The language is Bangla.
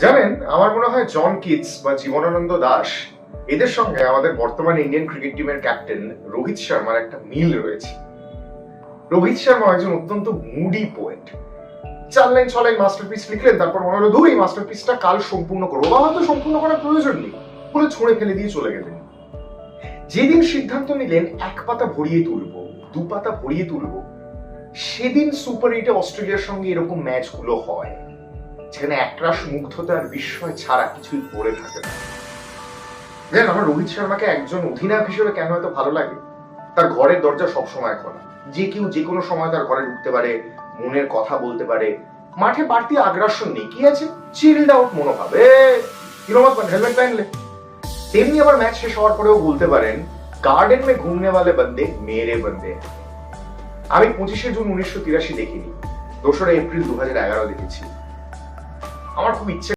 জানেন, আমার মনে হয় জন কিটস বা জীবনানন্দ দাস এদের সঙ্গে আমাদের বর্তমান ইন্ডিয়ান ক্রিকেট টিমের ক্যাপ্টেন রোহিত শর্মার একটা মিল রয়েছে। রোহিত শর্মা একজন অত্যন্ত moody poet. 4 line 6 line masterpiece লিখলেন, তারপর মনে হলো এই মাস্টারপিসটা কাল সম্পূর্ণ করবো, বা হয়তো সম্পূর্ণ করার প্রয়োজন নেই বলে ছুঁড়ে ফেলে দিয়ে চলে গেলেন। যেদিন সিদ্ধান্ত নিলেন 1 পাতা ভরিয়ে তুলবো, 2 পাতা ভরিয়ে তুলবো, সেদিন সুপার 8-এ অস্ট্রেলিয়ার সঙ্গে এরকম ম্যাচগুলো হয় যেখানে একরাশ মুগ্ধতা আর বিস্ময় ছাড়া কিছুই পড়ে থাকে না। জানেন, আমার রোহিত শর্মাকে একজন অধিনায়ক হিসেবে কেন এত ভালো লাগে? তার ঘরের দরজা সবসময় খোলা, যে কেউ যে কোনো সময় তার ঘরে ঢুকতে পারে, মনের কথা বলতে পারে। মাঠে বাড়তি আগ্রাসন নেই, কি আছে, চিল্ড আউট মনোভাব। হেলমেট পহন লে। তেমনি আবার ম্যাচ শেষ হওয়ার পরেও বলতে পারেন, গার্ডেন মে ঘুমনে ওয়ালে বন্দে মেরে বন্দে। আমি 25শে জুন 1983 দেখিনি, 2রা এপ্রিল 2011 দেখেছি। আমার খুব ইচ্ছে